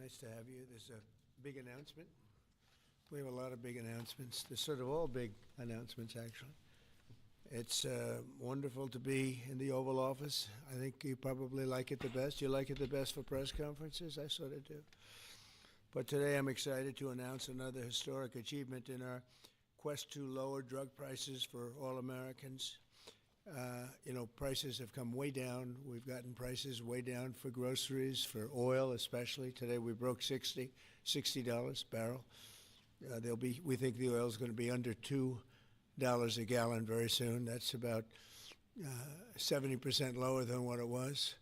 Nice to have you. There's a big announcement. We have a lot of big announcements. They're sort of all big announcements, actually. It's wonderful to be in the Oval Office. I think you probably like it the best. You like it the best for press conferences? I sort of do. But today I'm excited to announce another historic achievement in our quest to lower drug prices for all Americans. Prices have come way down. We've gotten prices way down for groceries, for oil especially. Today we broke $60 a barrel. We think the oil is going to be under $2 a gallon very soon. That's about 70% lower than what it was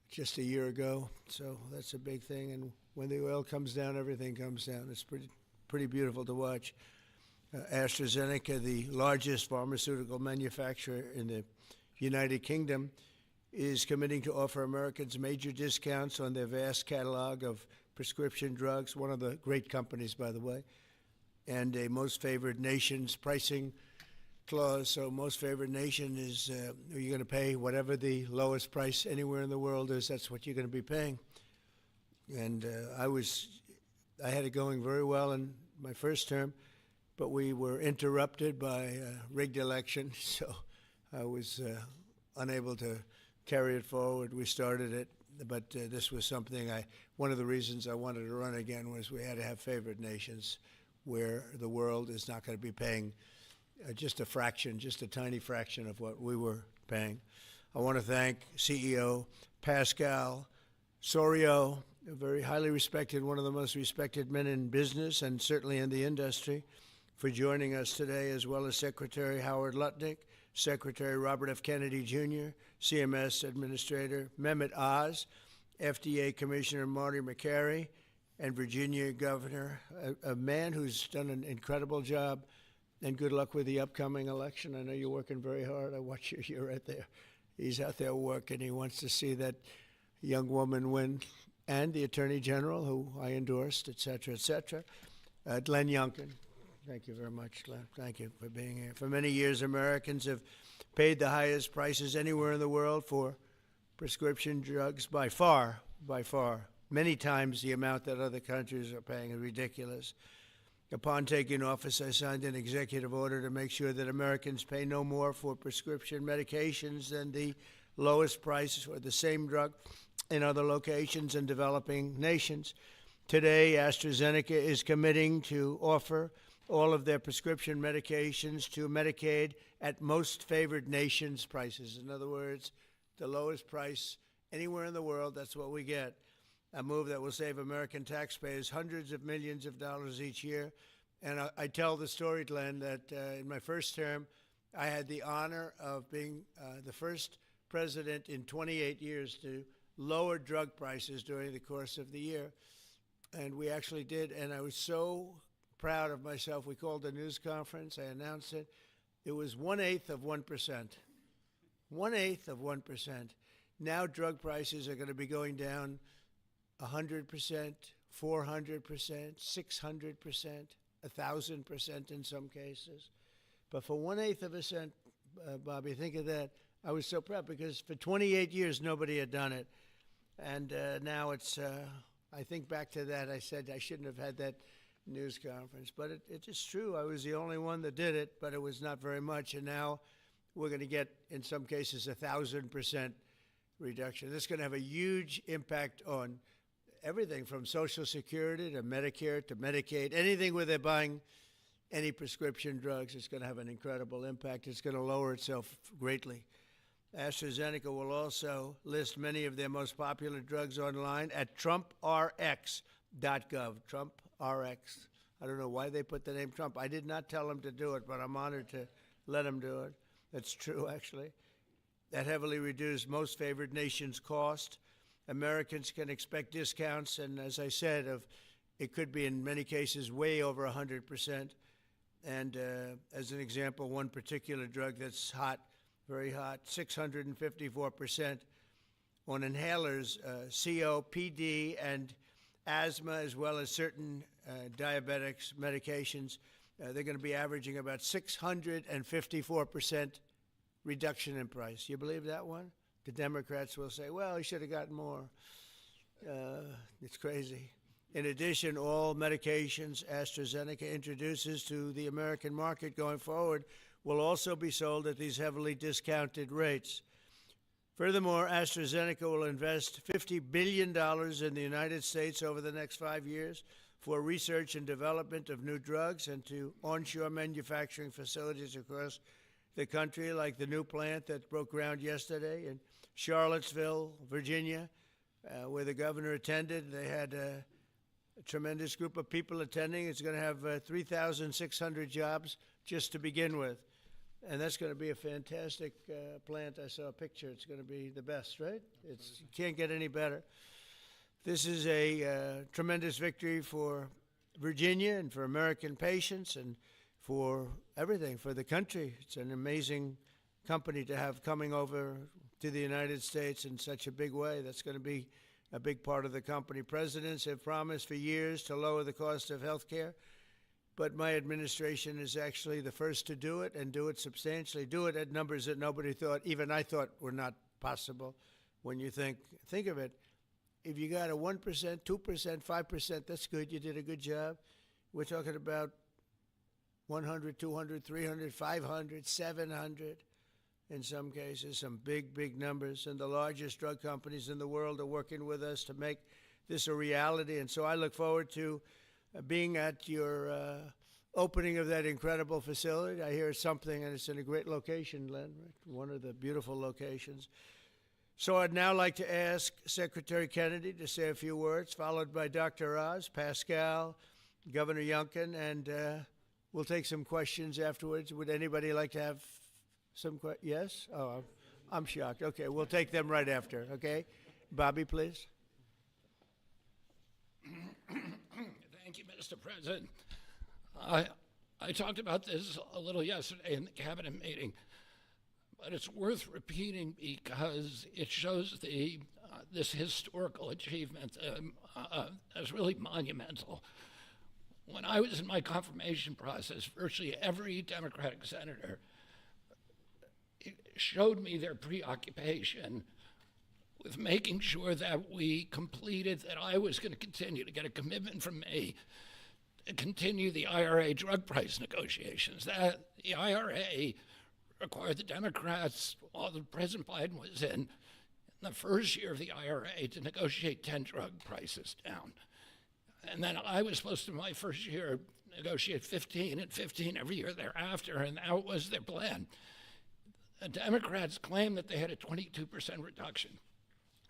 just a year ago. So that's a big thing. And when the oil comes down, everything comes down. It's pretty beautiful to watch. AstraZeneca, the largest pharmaceutical manufacturer in the United Kingdom, is committing to offer Americans major discounts on their vast catalog of prescription drugs, one of the great companies, by the way, and a most favored nation's pricing clause. So most favored nation is you're going to pay whatever the lowest price anywhere in the world is. That's what you're going to be paying. And I had it going very well in my first term, but we were interrupted by a rigged election, so I was unable to carry it forward. We started it, but this was something one of the reasons I wanted to run again was we had to have favored nations where the world is not going to be paying just a fraction, just a tiny fraction of what we were paying. I want to thank CEO Pascal Soriot, a very highly respected, one of the most respected men in business and certainly in the industry, for joining us today, as well as Secretary Howard Lutnick, Secretary Robert F. Kennedy Jr., CMS Administrator Mehmet Oz, FDA Commissioner Marty McCary, and Virginia Governor, a man who's done an incredible job, and good luck with the upcoming election. I know you're working very hard. I watch you. You're right there. He's out there working. He wants to see that young woman win, and the Attorney General, who I endorsed, et cetera, et cetera. Glenn Youngkin. Thank you very much, Glenn. Thank you for being here. For many years, Americans have paid the highest prices anywhere in the world for prescription drugs by far, many times the amount that other countries are paying is ridiculous. Upon taking office, I signed an executive order to make sure that Americans pay no more for prescription medications than the lowest price for the same drug in other locations in developing nations. Today, AstraZeneca is committing to offer all of their prescription medications to Medicaid at most favored nations prices. In other words, the lowest price anywhere in the world, that's what we get. A move that will save American taxpayers hundreds of millions of dollars each year. And I tell the story, Glenn, that in my first term, I had the honor of being the first president in 28 years to lower drug prices during the course of the year. And we actually did, and I was so proud of myself. We called a news conference. I announced it. It was 1/8 of 1%. 1/8 of 1%. Now drug prices are going to be going down 100%, 400%, 600%, 1,000% in some cases. But for 1/8 of a cent, Bobby, think of that. I was so proud because for 28 years nobody had done it. And now it's, I think back to that, I said I shouldn't have had that news conference, but it is true. I was the only one that did it, but it was not very much, and now we're going to get, in some cases, 1,000% reduction. This is going to have a huge impact on everything from Social Security to Medicare to Medicaid, anything where they're buying any prescription drugs. It's going to have an incredible impact. It's going to lower itself greatly. AstraZeneca will also list many of their most popular drugs online at TrumpRx.gov. TrumpRx. I don't know why they put the name Trump. I did not tell them to do it, but I'm honored to let them do it. That's true, actually. That heavily reduced most favored nations cost. Americans can expect discounts, and as I said, it could be in many cases way over 100%. And as an example, one particular drug that's hot, very hot, 654% on inhalers, COPD and asthma, as well as certain diabetics medications. They're going to be averaging about 654% reduction in price. You believe that one? The Democrats will say, well, he should have gotten more. It's crazy. In addition, all medications AstraZeneca introduces to the American market going forward will also be sold at these heavily discounted rates. Furthermore, AstraZeneca will invest $50 billion in the United States over the next 5 years for research and development of new drugs and to onshore manufacturing facilities across the country, like the new plant that broke ground yesterday in Charlottesville, Virginia, where the governor attended. They had a tremendous group of people attending. It's going to have 3,600 jobs just to begin with. And that's going to be a fantastic plant. I saw a picture. It's going to be the best, right? You can't get any better. This is a tremendous victory for Virginia and for American patients and for everything, for the country. It's an amazing company to have coming over to the United States in such a big way. That's going to be a big part of the company. Presidents have promised for years to lower the cost of health care, but my administration is actually the first to do it and do it substantially, do it at numbers that nobody thought, even I thought, were not possible. When you think of it, if you got a 1%, 2%, 5%, that's good. You did a good job. We're talking about 100, 200, 300, 500, 700, in some cases, some big, big numbers. And the largest drug companies in the world are working with us to make this a reality. And so I look forward to being at your opening of that incredible facility. I hear it's something, and it's in a great location, Len, right? One of the beautiful locations. So I'd now like to ask Secretary Kennedy to say a few words, followed by Dr. Oz, Pascal, Governor Youngkin, and we'll take some questions afterwards. Would anybody like to have some questions? Yes? Oh, I'm shocked. Okay, we'll take them right after, okay? Bobby, please. Thank you, Mr. President. I talked about this a little yesterday in the cabinet meeting, but it's worth repeating because it shows this historical achievement as really monumental. When I was in my confirmation process, virtually every Democratic senator showed me their preoccupation with making sure that we completed, that I was going to continue to get a commitment from me to continue the IRA drug price negotiations. That the IRA required the Democrats, while President Biden was in the first year of the IRA, to negotiate 10 drug prices down. And then I was supposed to, my first year, negotiate 15 and 15 every year thereafter, and that was their plan. The Democrats claimed that they had a 22% reduction,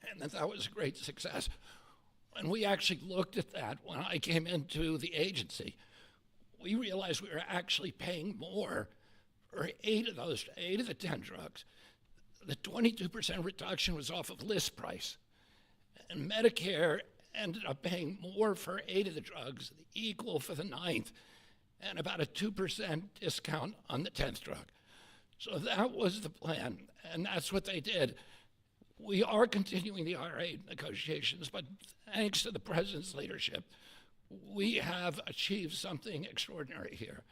and that was a great success. When we actually looked at that, when I came into the agency, we realized we were actually paying more for 8 of the 10 drugs. The 22% reduction was off of list price, and Medicare ended up paying more for 8 of the drugs, equal for the 9th, and about a 2% discount on the 10th drug. So that was the plan, and that's what they did. We are continuing the IRA negotiations, but thanks to the president's leadership, we have achieved something extraordinary here,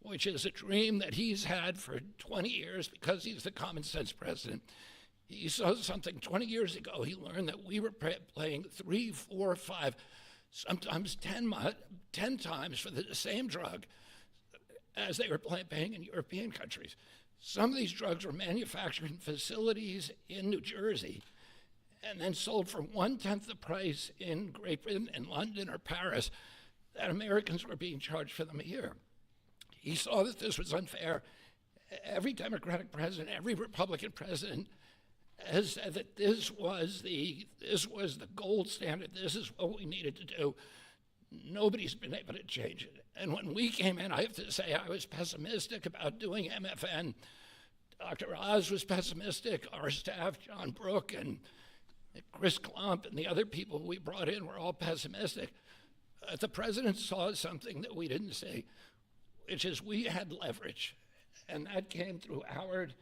which is a dream that he's had for 20 years because he's the common sense president. He saw something 20 years ago. He learned that we were paying 3, 4, 5, sometimes 10 times for the same drug as they were paying in European countries. Some of these drugs were manufactured in facilities in New Jersey and then sold for 1/10 the price in Great Britain, in London or Paris, that Americans were being charged for them here. He saw that this was unfair. Every Democratic president, every Republican president has said that this was the gold standard. This is what we needed to do. Nobody's been able to change it. And when we came in, I have to say I was pessimistic about doing MFN. Dr. Oz was pessimistic. Our staff, John Brook and Chris Klump and the other people we brought in were all pessimistic. The president saw something that we didn't see, which is we had leverage. And that came through Howard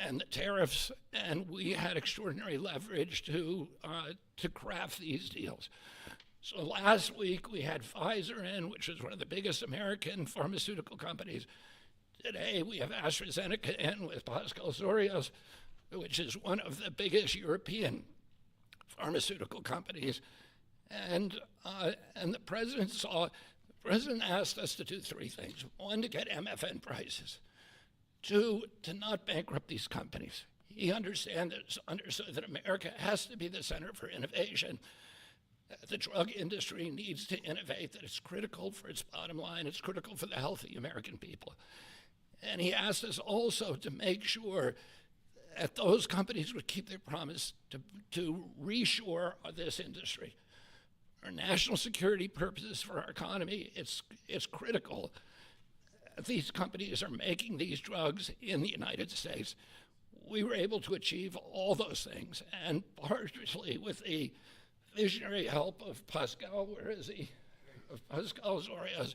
and the tariffs, and we had extraordinary leverage to craft these deals. So last week we had Pfizer in, which is one of the biggest American pharmaceutical companies. Today we have AstraZeneca in with Pascal Sorios, which is one of the biggest European pharmaceutical companies. And the president asked us to do three things. One, to get MFN prices. Two, to not bankrupt these companies. He understood that America has to be the center for innovation. The drug industry needs to innovate, that it's critical for its bottom line, it's critical for the health of the American people. And he asked us also to make sure that those companies would keep their promise to reshore this industry. For national security purposes, for our economy, it's critical. These companies are making these drugs in the United States. We were able to achieve all those things, and partially with the visionary help of Pascal, where is he? Of Pascal Zorias,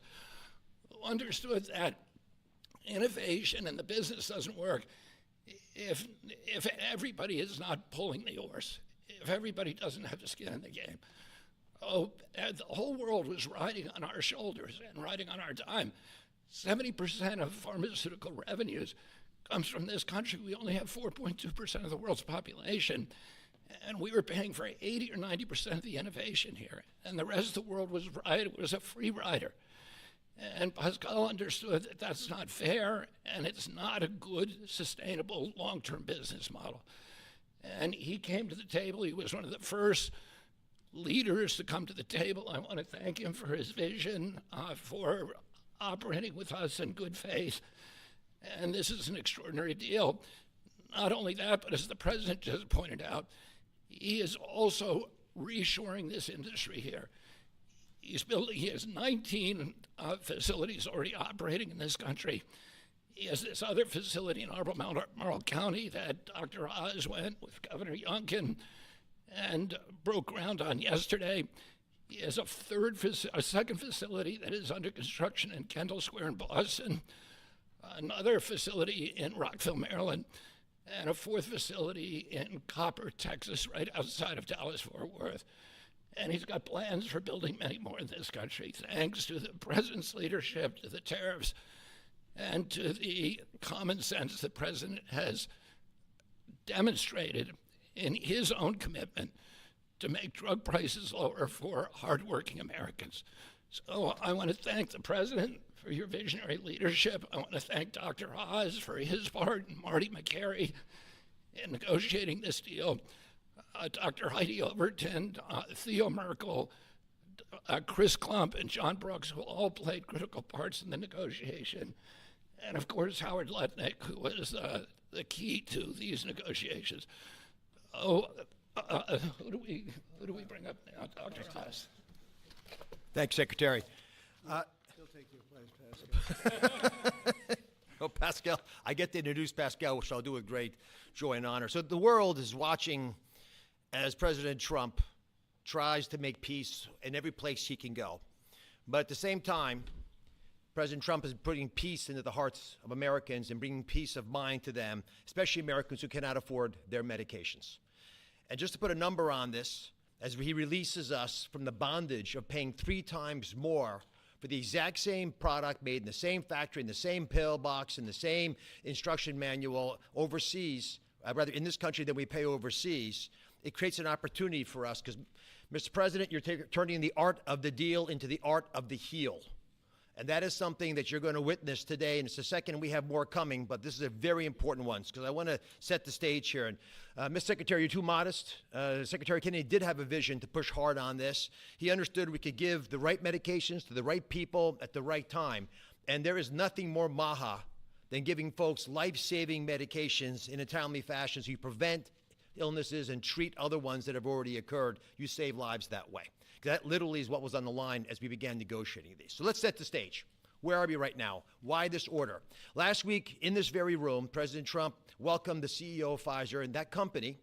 who understood that innovation and the business doesn't work if everybody is not pulling the oars, if everybody doesn't have the skin in the game. The whole world was riding on our shoulders and riding on our dime. 70% of pharmaceutical revenues comes from this country. We only have 4.2% of the world's population, and we were paying for 80 or 90% of the innovation here, and the rest of the world was a free rider. And Pascal understood that that's not fair, and it's not a good, sustainable, long-term business model. And he came to the table. He was one of the first leaders to come to the table. I want to thank him for his vision, for operating with us in good faith. And this is an extraordinary deal. Not only that, but as the president just pointed out, he is also reshoring this industry here. He has 19 facilities already operating in this country. He has this other facility in Albemarle County that Dr. Oz went with Governor Youngkin and broke ground on yesterday. He has a second facility that is under construction in Kendall Square in Boston, another facility in Rockville, Maryland, and a fourth facility in Copper, Texas, right outside of Dallas-Fort Worth. And he's got plans for building many more in this country, thanks to the president's leadership, to the tariffs, and to the common sense the president has demonstrated in his own commitment to make drug prices lower for hardworking Americans. So I want to thank the president for your visionary leadership. I want to thank Dr. Oz for his part, and Marty McCary in negotiating this deal. Dr. Heidi Overton, Theo Merkel, Chris Klump, and John Brooks, who all played critical parts in the negotiation. And of course, Howard Lutnick, who was the key to these negotiations. Who do we bring up now? Dr. Oz. Thanks, Secretary. He'll take your place, Pascal. Oh, Pascal, I get to introduce Pascal, which I'll do with great joy and honor. So the world is watching as President Trump tries to make peace in every place he can go. But at the same time, President Trump is putting peace into the hearts of Americans and bringing peace of mind to them, especially Americans who cannot afford their medications. And just to put a number on this, as he releases us from the bondage of paying 3 times more for the exact same product made in the same factory, in the same pill box, in the same instruction manual overseas, rather in this country than we pay overseas, it creates an opportunity for us because, Mr. President, you're turning the art of the deal into the art of the heel. And that is something that you're going to witness today. And it's the second, we have more coming, but this is a very important one because I want to set the stage here. And Ms. Secretary, you're too modest. Secretary Kennedy did have a vision to push hard on this. He understood we could give the right medications to the right people at the right time. And there is nothing more maha than giving folks life-saving medications in a timely fashion so you prevent illnesses and treat other ones that have already occurred. You save lives that way. That literally is what was on the line as we began negotiating these. So let's set the stage. Where are we right now? Why this order? Last week, in this very room, President Trump welcomed the CEO of Pfizer, and that company,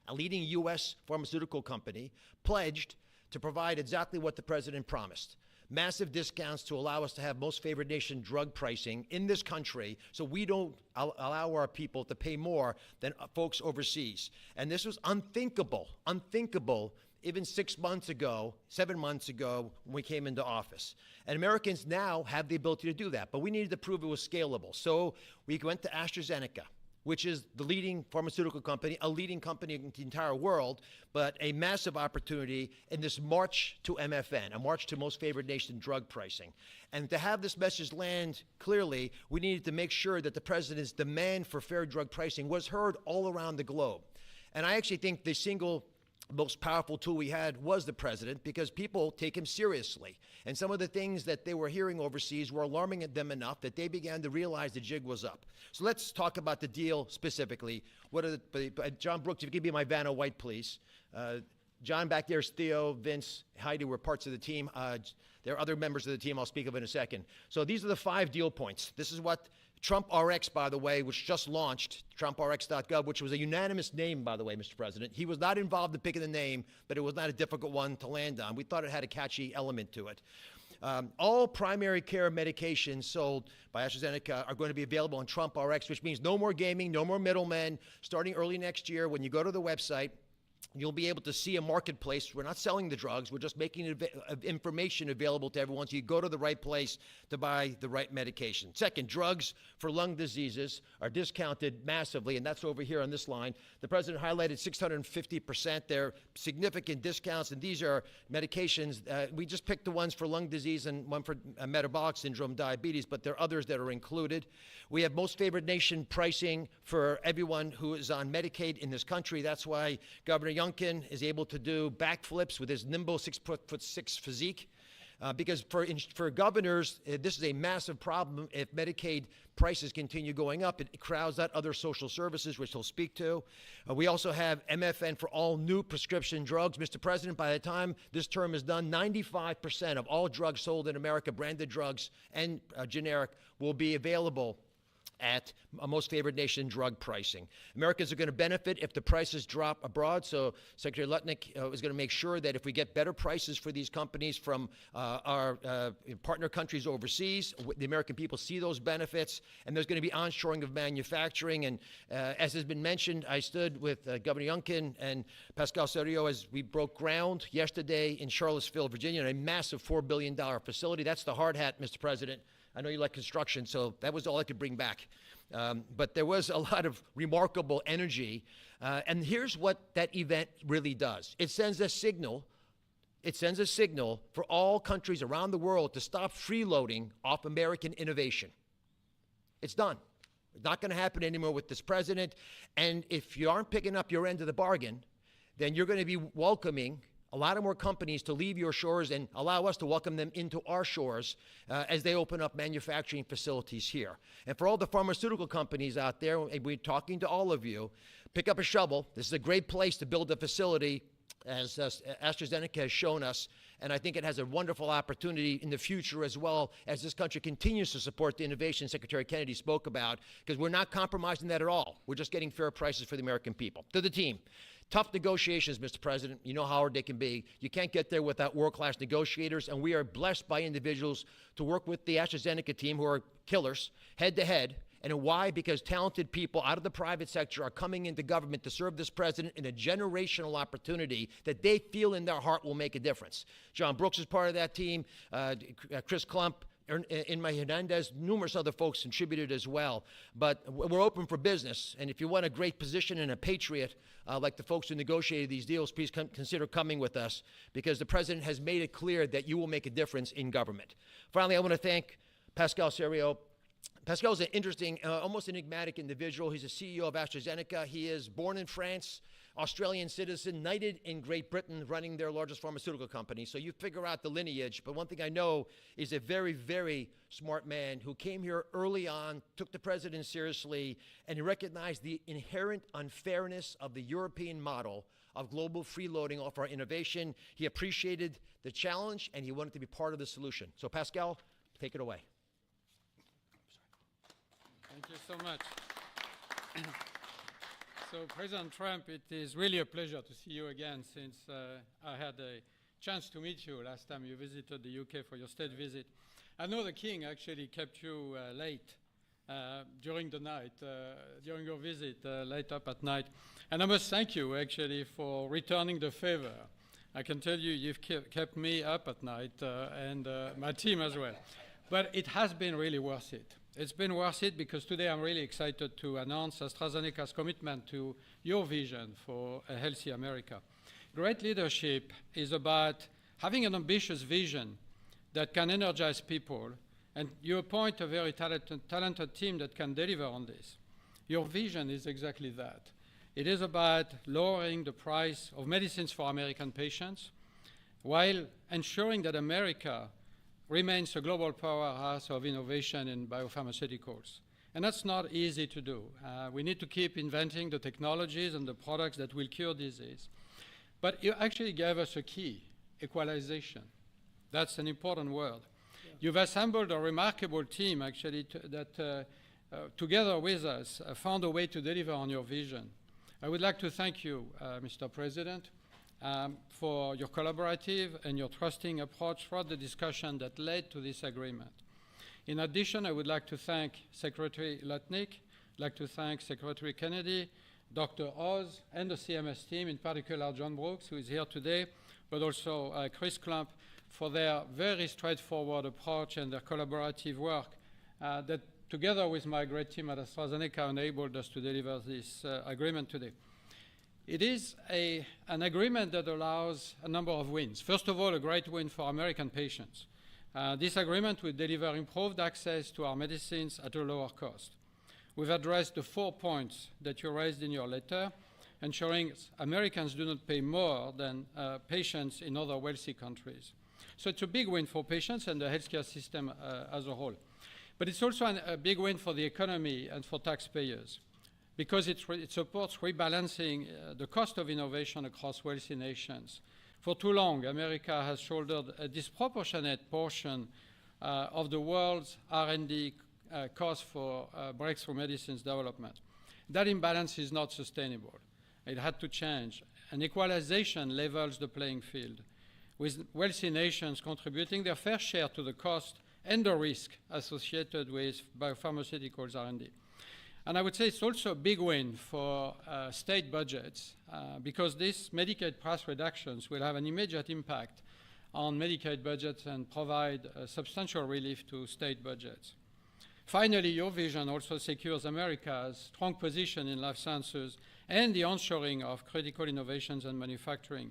a leading U.S. pharmaceutical company, pledged to provide exactly what the president promised. Massive discounts to allow us to have most favored nation drug pricing in this country so we don't allow our people to pay more than folks overseas. And this was unthinkable even 7 months ago, when we came into office. And Americans now have the ability to do that, but we needed to prove it was scalable. So we went to AstraZeneca, which is the leading pharmaceutical company, a leading company in the entire world, but a massive opportunity in this march to MFN, a march to most favored nation drug pricing. And to have this message land clearly, we needed to make sure that the president's demand for fair drug pricing was heard all around the globe. And I actually think the single most powerful tool we had was the president, because people take him seriously. And some of the things that they were hearing overseas were alarming them enough that they began to realize the jig was up. So let's talk about the deal specifically. What are John Brooks, if you could be my Vanna White, please. John back there is Theo, Vince, Heidi were parts of the team. There are other members of the team I'll speak of in a second. So these are the 5 deal points. This is what Trump RX, by the way, which just launched, TrumpRx.gov, which was a unanimous name, by the way, Mr. President. He was not involved in picking the name, but it was not a difficult one to land on. We thought it had a catchy element to it. All primary care medications sold by AstraZeneca are going to be available on Trump RX, which means no more gaming, no more middlemen. Starting early next year, when you go to the website, you'll be able to see a marketplace. We're not selling the drugs. We're just making information available to everyone so you go to the right place to buy the right medication. Second, drugs for lung diseases are discounted massively, and that's over here on this line. The president highlighted 650%. They're significant discounts, and these are medications. We just picked the ones for lung disease and one for metabolic syndrome, diabetes, but there are others that are included. We have most favored nation pricing for everyone who is on Medicaid in this country. That's why Governor Youngkin is able to do backflips with his nimble 6'6" physique. Because for governors, this is a massive problem. If Medicaid prices continue going up, it crowds out other social services, which he'll speak to. We also have MFN for all new prescription drugs. Mr. President, by the time this term is done, 95% of all drugs sold in America, branded drugs and generic, will be available at a most favored nation drug pricing. Americans are going to benefit if the prices drop abroad. So Secretary Lutnick is going to make sure that if we get better prices for these companies from our partner countries overseas, the American people see those benefits, and there's going to be onshoring of manufacturing. And as has been mentioned, I stood with Governor Youngkin and Pascal Soriot as we broke ground yesterday in Charlottesville, Virginia, in a massive $4 billion facility. That's the hard hat, Mr. President. I know you like construction, so that was all I could bring back. But there was a lot of remarkable energy. And here's what that event really does. It sends a signal. It sends a signal for all countries around the world to stop freeloading off American innovation. It's done. It's not going to happen anymore with this president. And if you aren't picking up your end of the bargain, then you're going to be welcoming a lot of more companies to leave your shores and allow us to welcome them into our shores as they open up manufacturing facilities here. And for all the pharmaceutical companies out there, we're talking to all of you, pick up a shovel. This is a great place to build a facility, as AstraZeneca has shown us. And I think it has a wonderful opportunity in the future as well, as this country continues to support the innovation Secretary Kennedy spoke about, because we're not compromising that at all. We're just getting fair prices for the American people. To the team. Tough negotiations, Mr. President. You know how hard they can be. You can't get there without world-class negotiators, and we are blessed by individuals to work with the AstraZeneca team, who are killers, head-to-head. And why? Because talented people out of the private sector are coming into government to serve this president in a generational opportunity that they feel in their heart will make a difference. John Brooks is part of that team. Chris Klump, Inma Hernandez, numerous other folks contributed as well. But we're open for business. And if you want a great position and a patriot, like the folks who negotiated these deals, please consider coming with us, because the president has made it clear that you will make a difference in government. Finally, I want to thank Pascal Soriot. Pascal is an interesting, almost enigmatic individual. He's a CEO of AstraZeneca. He is born in France, Australian citizen, knighted in Great Britain, running their largest pharmaceutical company. So you figure out the lineage. But one thing I know is a very, very smart man who came here early on, took the president seriously, and he recognized the inherent unfairness of the European model of global freeloading off our innovation. He appreciated the challenge, and he wanted to be part of the solution. So Pascal, take it away. Thank you so much. So, President Trump, it is really a pleasure to see you again, since I had a chance to meet you last time you visited the UK for your state visit. I know the King actually kept you late during the night, during your visit, late up at night. And I must thank you, actually, for returning the favor. I can tell you, you've kept me up at night and my team as well. But it has been really worth it. It's been worth it because today I'm really excited to announce AstraZeneca's commitment to your vision for a healthy America. Great leadership is about having an ambitious vision that can energize people, and you appoint a very talented team that can deliver on this. Your vision is exactly that. It is about lowering the price of medicines for American patients while ensuring that America remains a global powerhouse of innovation in biopharmaceuticals. And that's not easy to do. We need to keep inventing the technologies and the products that will cure disease. But you actually gave us a key, equalization. That's an important word. Yeah. You've assembled a remarkable team, actually, that together with us found a way to deliver on your vision. I would like to thank you, Mr. President, for your collaborative and your trusting approach throughout the discussion that led to this agreement. In addition, I would like to thank Secretary Lutnick, I'd like to thank Secretary Kennedy, Dr. Oz, and the CMS team, in particular John Brooks, who is here today, but also Chris Klump, for their very straightforward approach and their collaborative work that, together with my great team at AstraZeneca, enabled us to deliver this agreement today. It is an agreement that allows a number of wins. First of all, a great win for American patients. This agreement will deliver improved access to our medicines at a lower cost. We've addressed the 4 points that you raised in your letter, ensuring Americans do not pay more than patients in other wealthy countries. So it's a big win for patients and the healthcare system as a whole. But it's also a big win for the economy and for taxpayers, because it supports rebalancing the cost of innovation across wealthy nations. For too long, America has shouldered a disproportionate portion of the world's R&D cost for breakthrough medicines development. That imbalance is not sustainable. It had to change. And equalization levels the playing field, with wealthy nations contributing their fair share to the cost and the risk associated with biopharmaceuticals R&D. And I would say it's also a big win for state budgets because these Medicaid price reductions will have an immediate impact on Medicaid budgets and provide substantial relief to state budgets. Finally, your vision also secures America's strong position in life sciences and the onshoring of critical innovations and manufacturing.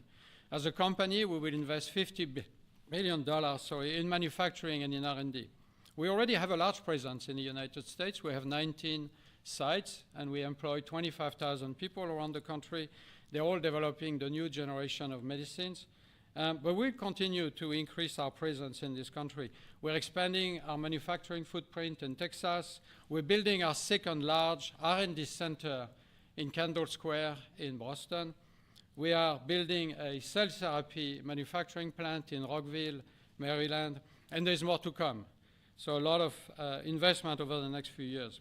As a company, we will invest $50 billion in manufacturing and in R&D. We already have a large presence in the United States. We have 19 sites, and we employ 25,000 people around the country. They're all developing the new generation of medicines. But we'll continue to increase our presence in this country. We're expanding our manufacturing footprint in Texas. We're building our second large R&D center in Kendall Square in Boston. We are building a cell therapy manufacturing plant in Rockville, Maryland, and there's more to come. So a lot of investment over the next few years.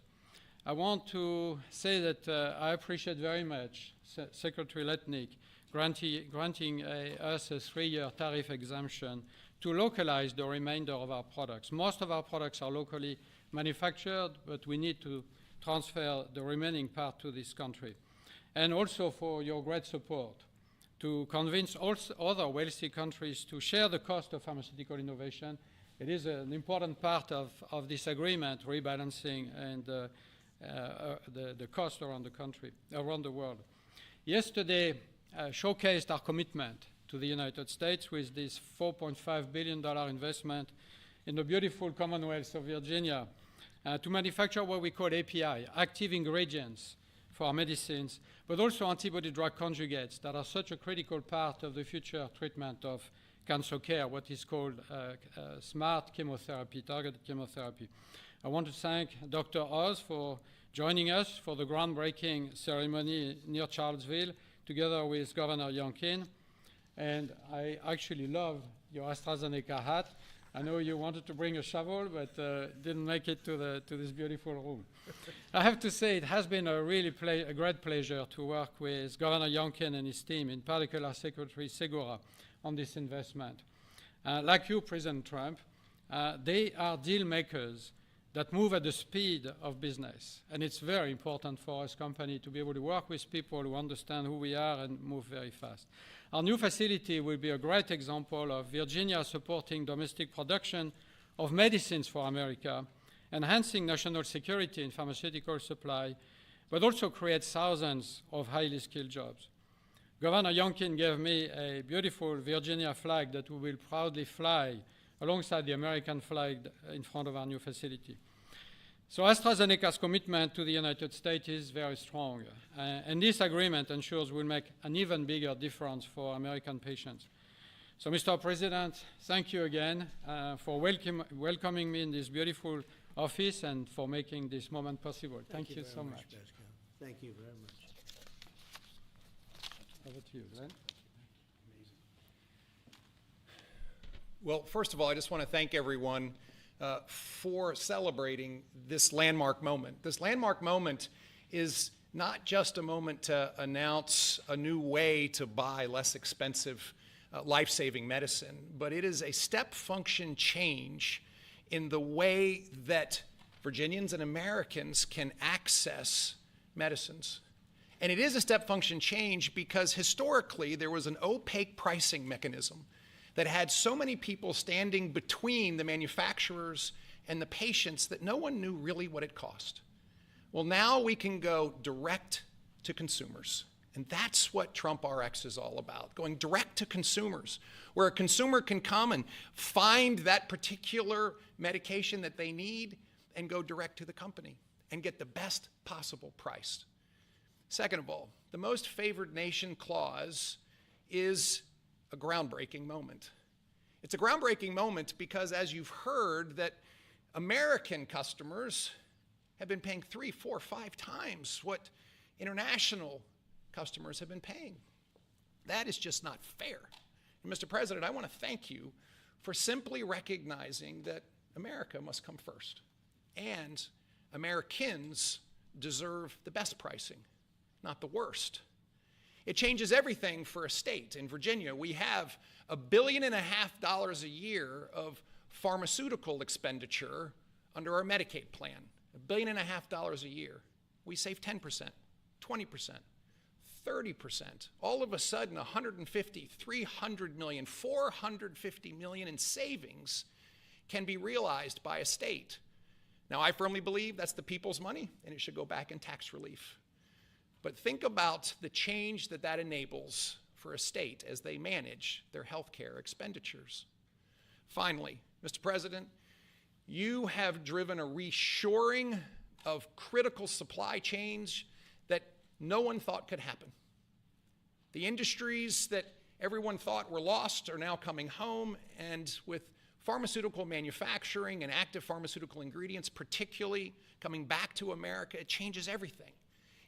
I want to say that I appreciate very much Secretary Lutnick granting us a 3-year tariff exemption to localize the remainder of our products. Most of our products are locally manufactured, but we need to transfer the remaining part to this country. And also for your great support to convince also other wealthy countries to share the cost of pharmaceutical innovation. It is an important part of this agreement, rebalancing and the cost around the country, around the world. Yesterday showcased our commitment to the United States with this $4.5 billion investment in the beautiful Commonwealth of Virginia to manufacture what we call API, active ingredients for our medicines, but also antibody-drug conjugates that are such a critical part of the future treatment of cancer care, what is called smart chemotherapy, targeted chemotherapy. I want to thank Dr. Oz for joining us for the groundbreaking ceremony near Charlottesville, together with Governor Youngkin. And I actually love your AstraZeneca hat. I know you wanted to bring a shovel, but didn't make it to this beautiful room. I have to say it has been a really a great pleasure to work with Governor Youngkin and his team, in particular Secretary Segura, on this investment. Like you, President Trump, they are deal makers that move at the speed of business. And it's very important for us company to be able to work with people who understand who we are and move very fast. Our new facility will be a great example of Virginia supporting domestic production of medicines for America enhancing national security in pharmaceutical supply, but also create thousands of highly skilled jobs. Governor Youngkin gave me a beautiful Virginia flag that we will proudly fly alongside the American flag in front of our new facility. So AstraZeneca's commitment to the United States is very strong, and this agreement ensures we'll make an even bigger difference for American patients. So, Mr. President, thank you again for welcoming me in this beautiful office and for making this moment possible. Thank you so much. Pascal. Thank you very much. Over to you, Glenn. Well, first of all, I just want to thank everyone for celebrating this landmark moment. This landmark moment is not just a moment to announce a new way to buy less expensive life-saving medicine, but it is a step function change in the way that Virginians and Americans can access medicines. And it is a step function change because historically there was an opaque pricing mechanism that had so many people standing between the manufacturers and the patients that no one knew really what it cost. Well, now we can go direct to consumers. And that's what Trump RX is all about, going direct to consumers, where a consumer can come and find that particular medication that they need and go direct to the company and get the best possible price. Second of all, the most favored nation clause is a groundbreaking moment. It's a groundbreaking moment because, as you've heard, that American customers have been paying 3, 4, 5 times what international customers have been paying. That is just not fair. And Mr. President, I want to thank you for simply recognizing that America must come first. And Americans deserve the best pricing, not the worst. It changes everything for a state. In Virginia, we have $1.5 billion a year of pharmaceutical expenditure under our Medicaid plan. $1.5 billion a year. We save 10%, 20%, 30%. All of a sudden, 150, 300 million, 450 million in savings can be realized by a state. Now, I firmly believe that's the people's money, and it should go back in tax relief. But think about the change that that enables for a state as they manage their health care expenditures. Finally, Mr. President, you have driven a reshoring of critical supply chains that no one thought could happen. The industries that everyone thought were lost are now coming home, and with pharmaceutical manufacturing and active pharmaceutical ingredients particularly coming back to America, it changes everything.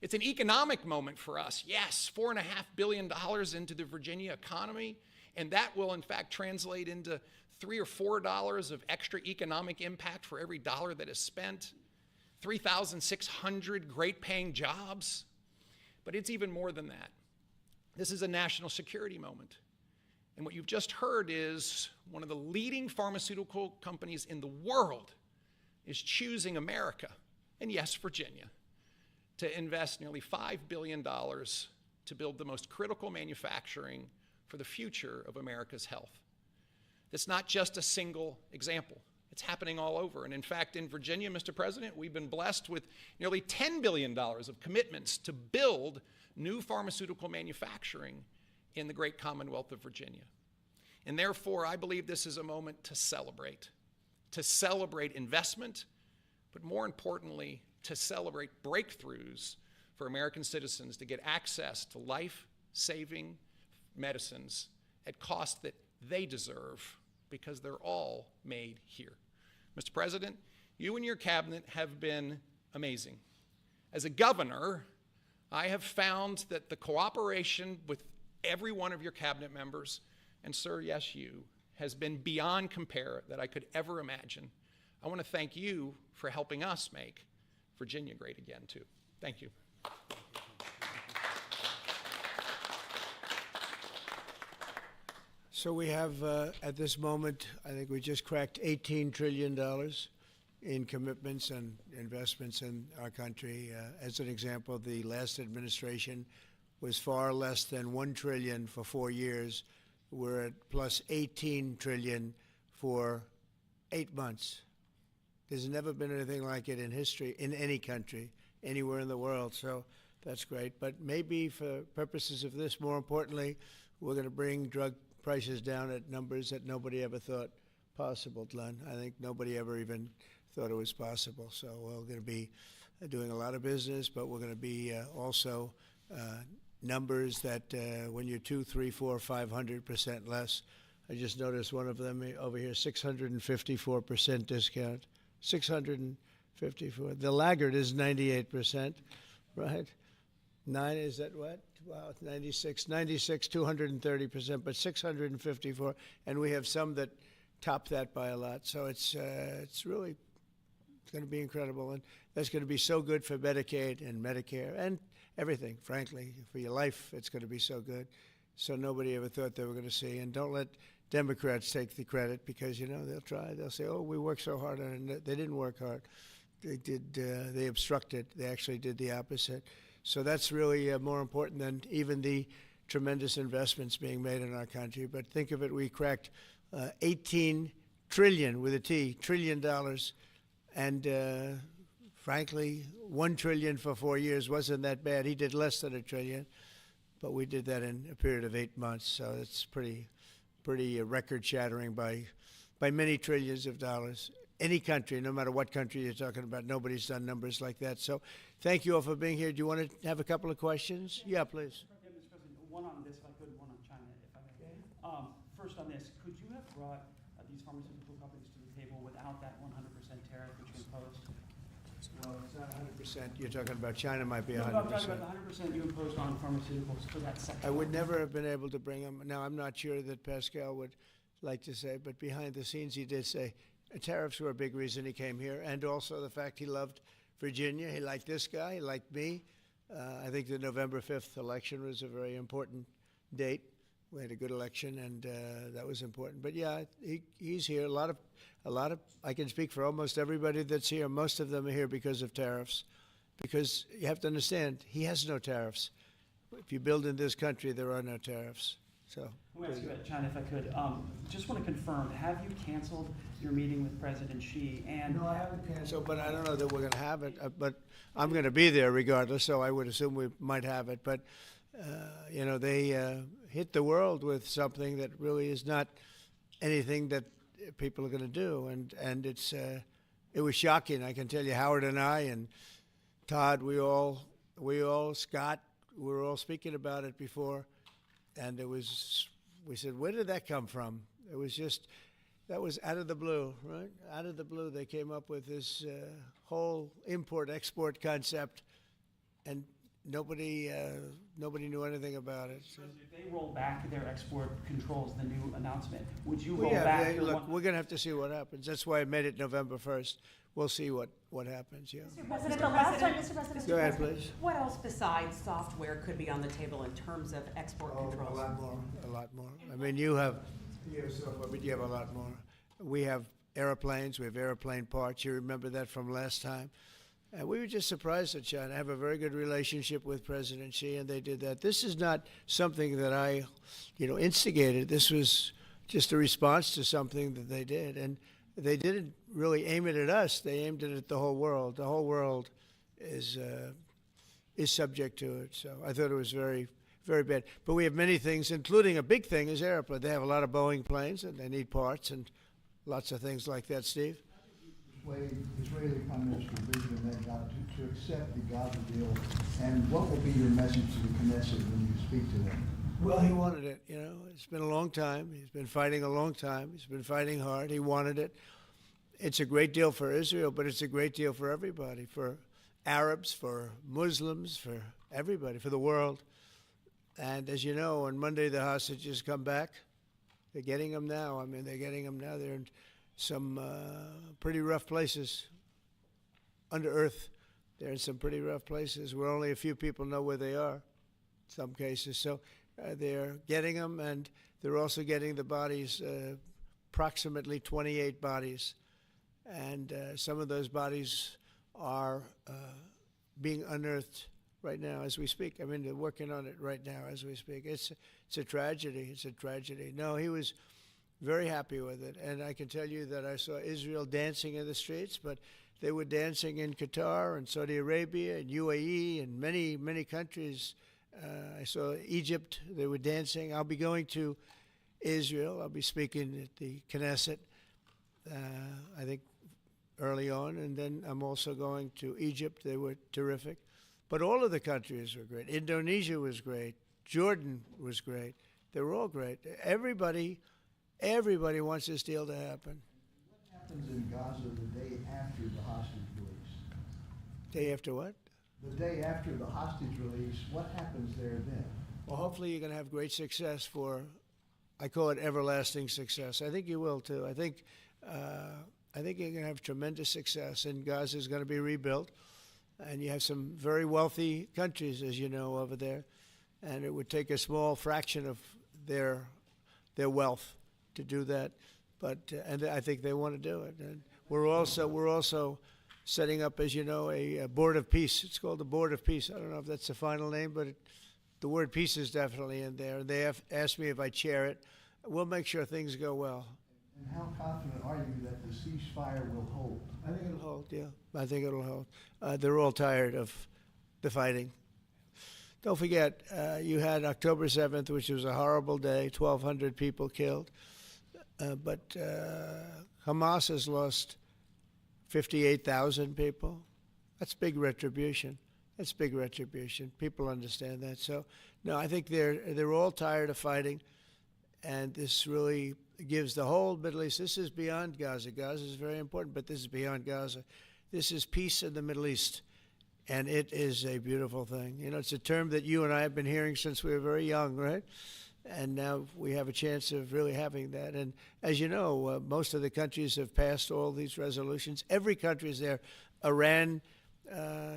It's an economic moment for us. Yes, $4.5 billion into the Virginia economy, and that will in fact translate into $3 or $4 of extra economic impact for every dollar that is spent, 3,600 great paying jobs. But it's even more than that. This is a national security moment. And what you've just heard is one of the leading pharmaceutical companies in the world is choosing America, and yes, Virginia, to invest nearly $5 billion to build the most critical manufacturing for the future of America's health. It's not just a single example. It's happening all over. And in fact, in Virginia, Mr. President, we've been blessed with nearly $10 billion of commitments to build new pharmaceutical manufacturing in the great Commonwealth of Virginia. And therefore, I believe this is a moment to celebrate investment, but more importantly, to celebrate breakthroughs for American citizens to get access to life-saving medicines at costs that they deserve because they're all made here. Mr. President, you and your cabinet have been amazing. As a governor, I have found that the cooperation with every one of your cabinet members, and sir, yes, you, has been beyond compare that I could ever imagine. I want to thank you for helping us make Virginia great again, too. Thank you. So we have, at this moment, I think we just cracked $18 trillion in commitments and investments in our country. As an example, the last administration was far less than $1 trillion for 4 years. We're at plus $18 trillion for 8 months. There's never been anything like it in history, in any country, anywhere in the world. So that's great. But maybe for purposes of this, more importantly, we're going to bring drug prices down at numbers that nobody ever thought possible, Glenn. I think nobody ever even thought it was possible. So we're going to be doing a lot of business, but we're going to be also numbers that when you're 2, 3, 4, 500% less. I just noticed one of them over here, 654% discount. 654. The laggard is 98%, right? 9, is that what? Wow, 96, 230%, but 654, and we have some that top that by a lot. So it's really going to be incredible, and that's going to be so good for Medicaid and Medicare and everything. Frankly, for your life, it's going to be so good. So nobody ever thought they were going to see. And don't let Democrats take the credit, because they'll try. They'll say, "Oh, we worked so hard on it." They didn't work hard. They did. They obstructed. They actually did the opposite. So that's really more important than even the tremendous investments being made in our country. But think of it, we cracked 18 trillion, with a T, trillion dollars. And frankly, 1 trillion for 4 years wasn't that bad. He did less than a trillion, but we did that in a period of 8 months. So it's pretty record-shattering by many trillions of dollars. Any country, no matter what country you're talking about, nobody's done numbers like that. So thank you all for being here. Do you want to have a couple of questions? Yeah, please. Yeah, Mr. President, one on this, if I could, one on China, if I may. First on this, could you have brought these pharmaceutical companies to the table without that 100% tariff which you imposed? Well, it's not 100%. You're talking about China might be 100%. No, I'm talking about the 100% you imposed on pharmaceuticals for that sector. I would never have been able to bring them. Now, I'm not sure that Pascal would like to say, but behind the scenes he did say tariffs were a big reason he came here, and also the fact he loved Virginia. He liked this guy. He liked me. I think the November 5th election was a very important date. We had a good election, and that was important. But yeah, he's here. A lot of. I can speak for almost everybody that's here. Most of them are here because of tariffs, because you have to understand he has no tariffs. If you build in this country, there are no tariffs. So. Let me ask you about China, if I could. Just want to confirm: have you canceled your meeting with President Xi? And no, I haven't canceled, but I don't know that we're going to have it. But I'm going to be there regardless, so I would assume we might have it. But they hit the world with something that really is not anything that people are going to do, and it was shocking. I can tell you, Howard and I and Todd, we all Scott, we were all speaking about it before, and we said, where did that come from? It was just. That was out of the blue, right? Out of the blue, they came up with this whole import-export concept, and nobody knew anything about it. So. If they roll back their export controls, the new announcement, would you roll back? Look, we're going to have to see what happens. That's why I made it November 1st. We'll see what happens. Yeah. Mr. President, the last time, Mr. President, Go ahead, please. What else besides software could be on the table in terms of export controls? A lot more. I mean, you have software, but you have a lot more. We have airplanes. We have airplane parts. You remember that from last time. And we were just surprised at China. I have a very good relationship with President Xi, and they did that. This is not something that I, instigated. This was just a response to something that they did. And they didn't really aim it at us. They aimed it at the whole world. The whole world is subject to it. So I thought it was very, very bad. But we have many things, including a big thing is airplane. They have a lot of Boeing planes, and they need parts and lots of things like that. Steve? Israeli Prime Minister Benjamin Netanyahu to accept the Gaza deal, and what will be your message to the Knesset when you speak to them? Well, he wanted it. It's been a long time. He's been fighting a long time. He's been fighting hard. He wanted it. It's a great deal for Israel, but it's a great deal for everybody, for Arabs, for Muslims, for everybody, for the world. And as you know, on Monday the hostages come back. They're getting them now. I mean, they're getting them now. They're in some pretty rough places under earth. They're in some pretty rough places where only a few people know where they are, in some cases. So they're getting them, and they're also getting the bodies, approximately 28 bodies. And some of those bodies are being unearthed right now as we speak. I mean, they're working on it right now as we speak. It's a tragedy. It's a tragedy. No, he was very happy with it. And I can tell you that I saw Israel dancing in the streets, but they were dancing in Qatar and Saudi Arabia and UAE and many, many countries. I saw Egypt, they were dancing. I'll be going to Israel. I'll be speaking at the Knesset, I think, early on. And then I'm also going to Egypt. They were terrific. But all of the countries were great. Indonesia was great. Jordan was great. They were all great. Everybody wants this deal to happen. What happens in Gaza the day after the hostage release? Day after what? The day after the hostage release, what happens there then? Well, hopefully you're going to have great success for, I call it everlasting success. I think you will too. I think you're going to have tremendous success, and Gaza is going to be rebuilt. And you have some very wealthy countries, as you know, over there, and it would take a small fraction of their wealth to do that. But and I think they want to do it. And we're also setting up, as you know, a board of peace. It's called the Board of Peace. I don't know if that's the final name, but the word peace is definitely in there. They have asked me if I chair it. We'll make sure things go well. And how confident are you that the ceasefire will hold? I think it'll hold, yeah. I think it'll hold. They're all tired of the fighting. Don't forget, you had October 7th, which was a horrible day, 1,200 people killed. But Hamas has lost 58,000 people. That's big retribution. That's big retribution. People understand that. So, no, I think they're all tired of fighting, and this really gives the whole Middle East. This is beyond Gaza. Gaza is very important, but this is beyond Gaza. This is peace in the Middle East, and it is a beautiful thing. You know, it's a term that you and I have been hearing since we were very young, right? And now we have a chance of really having that. And as you know, most of the countries have passed all these resolutions. Every country is there. Iran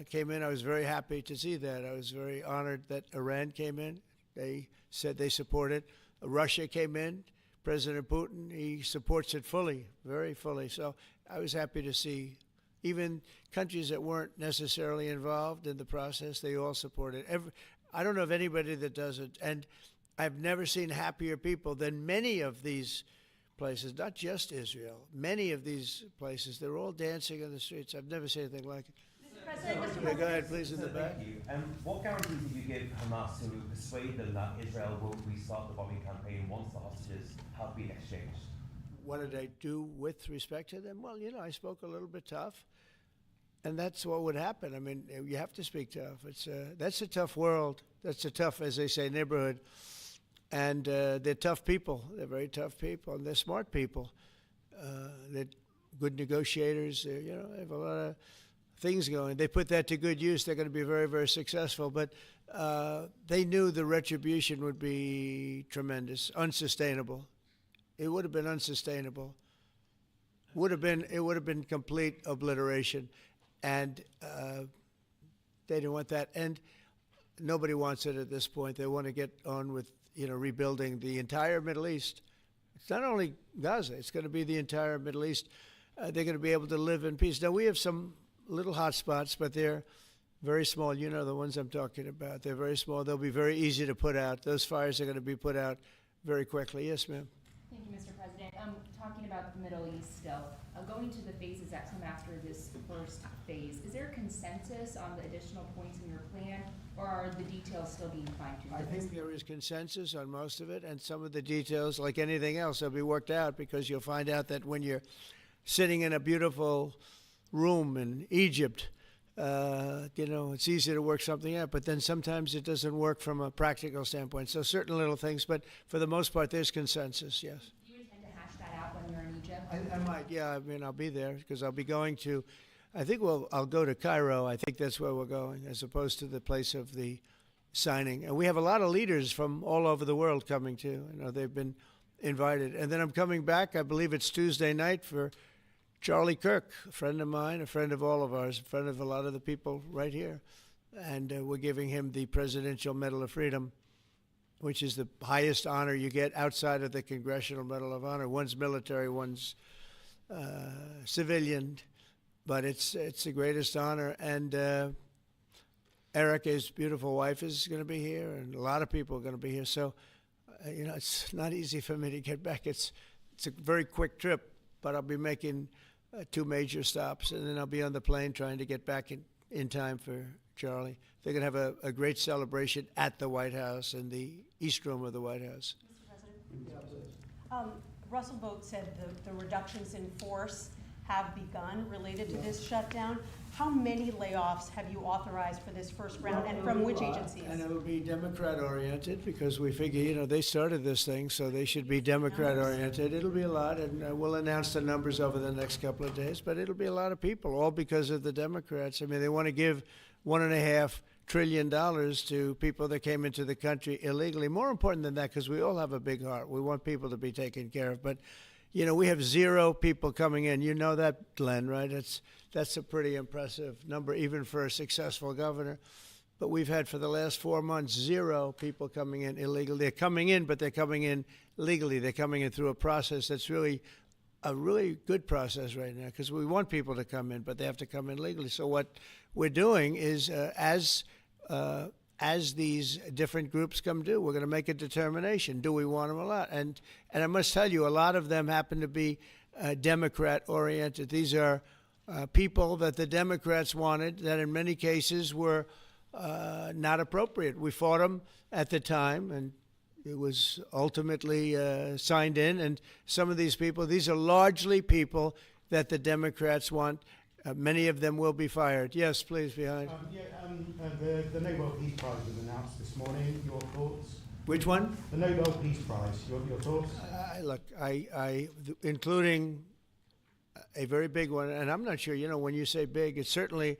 came in. I was very happy to see that. I was very honored that Iran came in. They said they support it. Russia came in. President Putin, he supports it fully, very fully. So I was happy to see even countries that weren't necessarily involved in the process, they all support it. I don't know of anybody that doesn't. And I've never seen happier people than many of these places, not just Israel. Many of these places, they're all dancing in the streets. I've never seen anything like it. Yeah, go ahead, please, in the back. Thank you. What guarantees did you give Hamas to persuade them that Israel will restart the bombing campaign once the hostages have been exchanged? What did I do with respect to them? Well, you know, I spoke a little bit tough, and that's what would happen. I mean, you have to speak tough. That's a tough world. That's a tough, as they say, neighborhood. And they're tough people. They're very tough people, and they're smart people. They're good negotiators. They have a lot of things going. They put that to good use. They're going to be very, very successful. But they knew the retribution would be tremendous, unsustainable. It would have been unsustainable. It would have been complete obliteration, and they didn't want that. And nobody wants it at this point. They want to get on with rebuilding the entire Middle East. It's not only Gaza. It's going to be the entire Middle East. They're going to be able to live in peace. Now, we have some little hot spots, but they're very small. You know the ones I'm talking about. They're very small. They'll be very easy to put out. Those fires are going to be put out very quickly. Yes, ma'am. Thank you, Mr. President. Talking about the Middle East still, going to the phases that come after this first phase, is there consensus on the additional points in your plan, or are the details still being fine-tuned? I think there is consensus on most of it, and some of the details, like anything else, will be worked out, because you'll find out that when you're sitting in a beautiful room in Egypt, it's easy to work something out, but then sometimes it doesn't work from a practical standpoint. So certain little things, but for the most part, there's consensus, yes. Do you intend to hash that out when you're in Egypt? I might, yeah. I mean, I'll be there because I'll be going to, I'll go to Cairo. I think that's where we're going, as opposed to the place of the signing. And we have a lot of leaders from all over the world coming too. They've been invited. And then I'm coming back, I believe it's Tuesday night, for Charlie Kirk, a friend of mine, a friend of all of ours, a friend of a lot of the people right here. And we're giving him the Presidential Medal of Freedom, which is the highest honor you get outside of the Congressional Medal of Honor. One's military, one's civilian, but it's the greatest honor. And Eric, his beautiful wife, is going to be here, and a lot of people are going to be here. So, it's not easy for me to get back. it's a very quick trip, but I'll be making 2 major stops, and then I'll be on the plane trying to get back in time for Charlie. They're going to have a great celebration at the White House, in the East Room of the White House. Mr. President? Russell Vogt said the reductions in force have begun related to this shutdown. How many layoffs have you authorized for this first round, and from which agencies? And it will be Democrat-oriented, because we figure, they started this thing, so they should be Democrat-oriented. It'll be a lot, and we'll announce the numbers over the next couple of days, but it'll be a lot of people, all because of the Democrats. I mean, they want to give $1.5 trillion to people that came into the country illegally. More important than that, because we all have a big heart. We want people to be taken care of, but we have 0 people coming in. You know that, Glenn, right? That's a pretty impressive number, even for a successful governor. But we've had, for the last 4 months, 0 people coming in illegally. They're coming in, but they're coming in legally. They're coming in through a process that's really a really good process right now, because we want people to come in, but they have to come in legally. So what we're doing is, as these different groups come due, we're going to make a determination. Do we want them or not? And I must tell you, a lot of them happen to be Democrat-oriented. These are people that the Democrats wanted, that in many cases were not appropriate. We fought them at the time, and it was ultimately signed in. And some of these people, these are largely people that the Democrats want. Many of them will be fired. Yes, please, behind. The Nobel Peace Prize was announced this morning. Your thoughts? Which one? The Nobel Peace Prize. Your thoughts? Look, including a very big one, and I'm not sure, when you say big, it's certainly,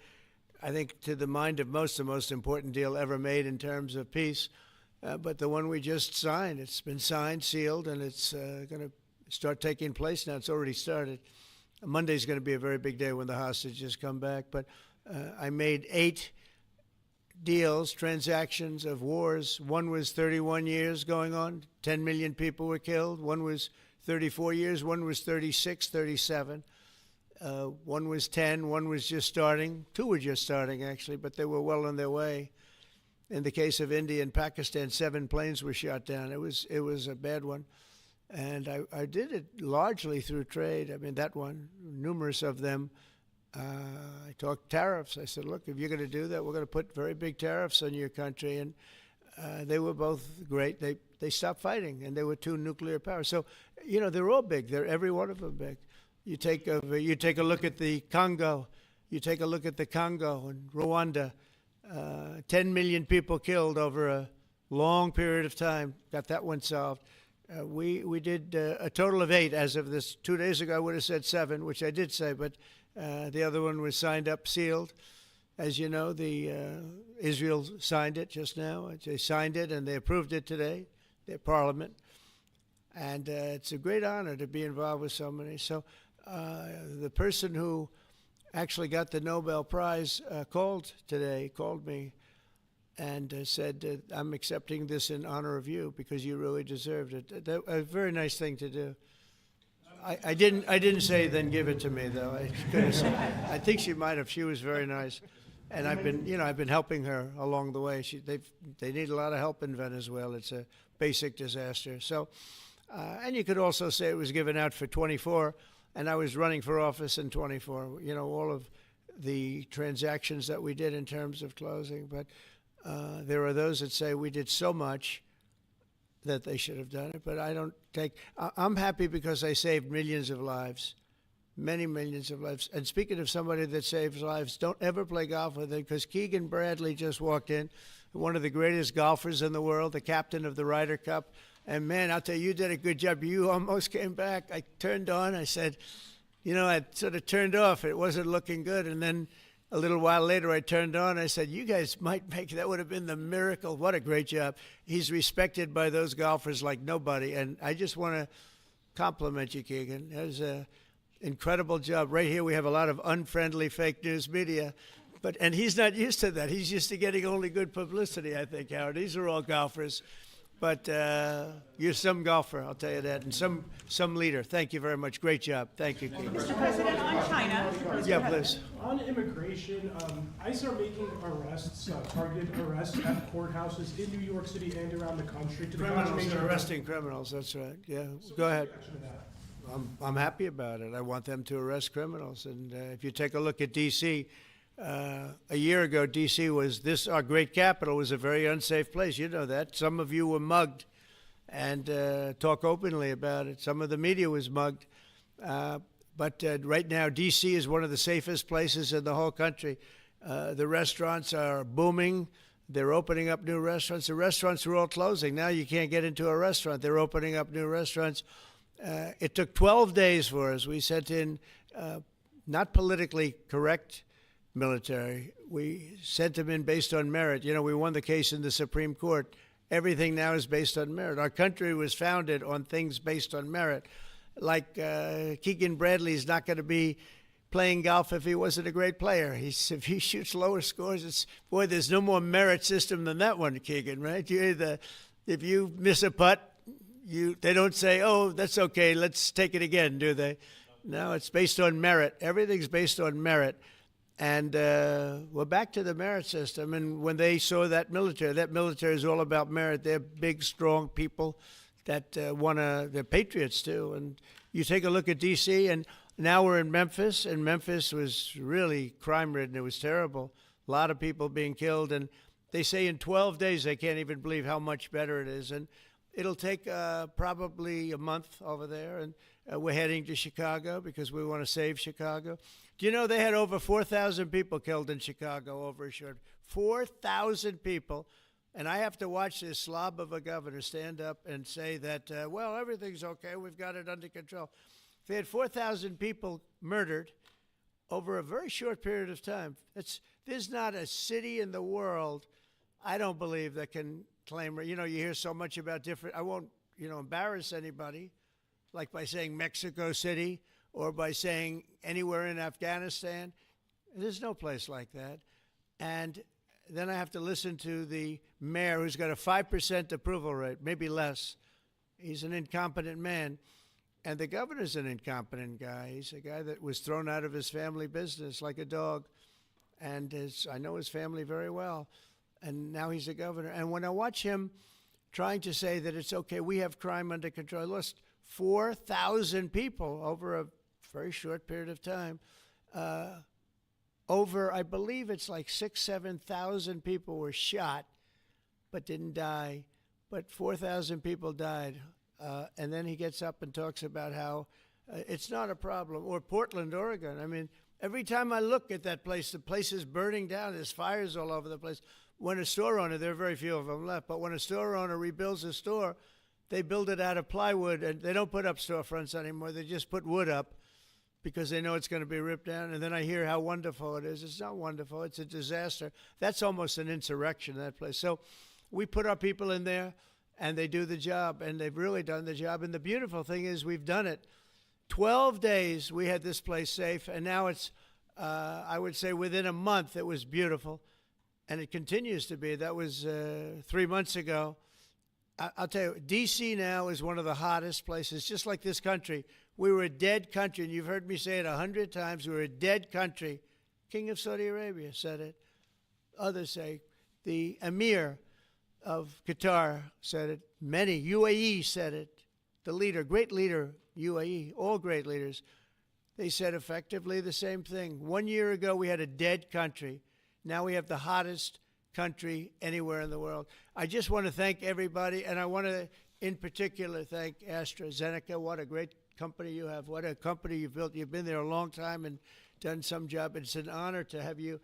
I think, to the mind of most, the most important deal ever made in terms of peace. But the one we just signed, it's been signed, sealed, and it's going to start taking place now. It's already started. Monday's going to be a very big day when the hostages come back. But I made 8 deals, transactions of wars. One was 31 years going on. 10 million people were killed. One was 34 years. One was 36, 37. One was 10. One was just starting. 2 were just starting, actually, but they were well on their way. In the case of India and Pakistan, 7 planes were shot down. It was a bad one. And I did it largely through trade. I mean, that one, numerous of them. I talked tariffs. I said, look, if you're going to do that, we're going to put very big tariffs on your country. And they were both great. They stopped fighting, and there were 2 nuclear powers. So, they're all big. They're every one of them big. You take a look at the Congo. You take a look at the Congo and Rwanda. 10 million people killed over a long period of time. Got that one solved. We did a total of 8 as of this. 2 days ago, I would have said 7, which I did say, but the other one was signed up, sealed. As you know, Israel signed it just now. They signed it, and they approved it today, their parliament. And it's a great honor to be involved with so many. So the person who actually got the Nobel Prize called me, and said, I'm accepting this in honor of you because you really deserved it. A very nice thing to do. I didn't say then give it to me, though. I think she might have. She was very nice. And I've been helping her along the way. They need a lot of help in Venezuela. It's a basic disaster. So, and you could also say it was given out for 24, and I was running for office in 24. All of the transactions that we did in terms of closing, but there are those that say we did so much that they should have done it, but I'm happy because I saved millions of lives, many millions of lives. And speaking of somebody that saves lives, don't ever play golf with it, because Keegan Bradley just walked in, one of the greatest golfers in the world, the captain of the Ryder Cup. And man, I'll tell you, you did a good job. You almost came back. I turned on, I said, I sort of turned off. It wasn't looking good. And then a little while later, I turned on. I said, you guys might make it. That would have been the miracle. What a great job. He's respected by those golfers like nobody. And I just want to compliment you, Keegan. That was an incredible job. Right here, we have a lot of unfriendly fake news media. And he's not used to that. He's used to getting only good publicity, I think, Howard. These are all golfers. But you're some golfer, I'll tell you that, and some leader. Thank you very much. Great job. Thank you, Keegan. Mr. President, on China. Yeah, please. On immigration, ICE are making arrests, targeted arrests at courthouses in New York City and around the country. Criminals, they're arresting criminals, that's right. Yeah, So go ahead. what's your reaction to that? I'm happy about it. I want them to arrest criminals. And if you take a look at D.C., a year ago, D.C. was our great capital was a very unsafe place. You know that. Some of you were mugged, and talk openly about it. Some of the media was mugged. But right now, D.C. is one of the safest places in the whole country. The restaurants are booming. They're opening up new restaurants. The restaurants were all closing. Now you can't get into a restaurant. They're opening up new restaurants. It took 12 days for us. We sent in not politically correct military. We sent them in based on merit. You know, we won the case in the Supreme Court. Everything now is based on merit. Our country was founded on things based on merit. Like Keegan Bradley's not going to be playing golf if he wasn't a great player. If he shoots lower scores, boy, there's no more merit system than that one, Keegan, right? If you miss a putt, they don't say, oh, that's okay, let's take it again, do they? No, it's based on merit. Everything's based on merit. And we're back to the merit system. And when they saw that military is all about merit. They're big, strong people that they're patriots too. And you take a look at D.C., and now we're in Memphis, and Memphis was really crime-ridden. It was terrible. A lot of people being killed. And they say in 12 days they can't even believe how much better it is. And it'll take probably a month over there, and we're heading to Chicago because we want to save Chicago. Do you know they had over 4,000 people killed in Chicago over a short 4,000 people, and I have to watch this slob of a governor stand up and say that, well, everything's okay, we've got it under control. They had 4,000 people murdered over a very short period of time. There's not a city in the world, I don't believe, that can claim, you know, you hear so much about different, I won't, embarrass anybody, like by saying Mexico City or by saying anywhere in Afghanistan. There's no place like that. And then I have to listen to the mayor who's got a 5% approval rate, maybe less. He's an incompetent man. And the governor's an incompetent guy. He's a guy that was thrown out of his family business like a dog. And I know his family very well. And now he's a governor. And when I watch him trying to say that it's okay, we have crime under control, I lost 4,000 people over a very short period of time. I believe it's like 7,000 people were shot but didn't die. But 4,000 people died. And then he gets up and talks about how it's not a problem. Or Portland, Oregon. I mean, every time I look at that place, the place is burning down. There's fires all over the place. When a store owner, there are very few of them left, but when a store owner rebuilds a store, they build it out of plywood, and they don't put up storefronts anymore. They just put wood up because they know it's going to be ripped down. And then I hear how wonderful it is. It's not wonderful. It's a disaster. That's almost an insurrection, that place. So we put our people in there, and they do the job, and they've really done the job. And the beautiful thing is we've done it. 12 days we had this place safe, and now it's, I would say within a month, it was beautiful. And it continues to be. That was 3 months ago. I'll tell you, D.C. now is one of the hottest places, just like this country. We were a dead country, and you've heard me say it 100 times. We were a dead country. King of Saudi Arabia said it. Others say. The Emir of Qatar said it. Many. UAE said it. The leader, great leader, UAE, all great leaders. They said effectively the same thing. 1 year ago, we had a dead country. Now we have the hottest country anywhere in the world. I just want to thank everybody, and I want to, in particular, thank AstraZeneca. What a great company you have. What a company you've built. You've been there a long time and done some job. It's an honor to have you.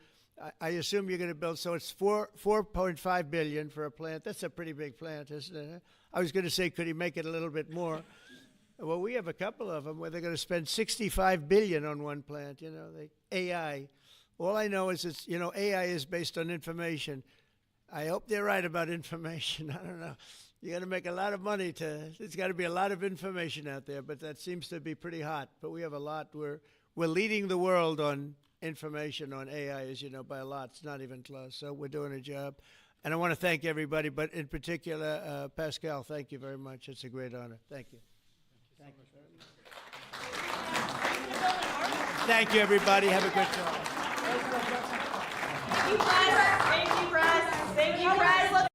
I assume you're going to build, so it's $4.5 billion for a plant. That's a pretty big plant, isn't it? I was going to say, could he make it a little bit more? Well, we have a couple of them where they're going to spend $65 billion on one plant, AI. All I know is it's, AI is based on information. I hope they're right about information. I don't know. You're going to make a lot of money there's got to be a lot of information out there, but that seems to be pretty hot. But we have a lot. We're leading the world on information, on AI, as you know, by a lot. It's not even close. So we're doing a job. And I want to thank everybody, but in particular, Pascal, thank you very much. It's a great honor. Thank you. Thank you very much. Thank you, everybody. Have a good time. Thank you, Bryce. Thank you, Bryce. Thank you, Bryce.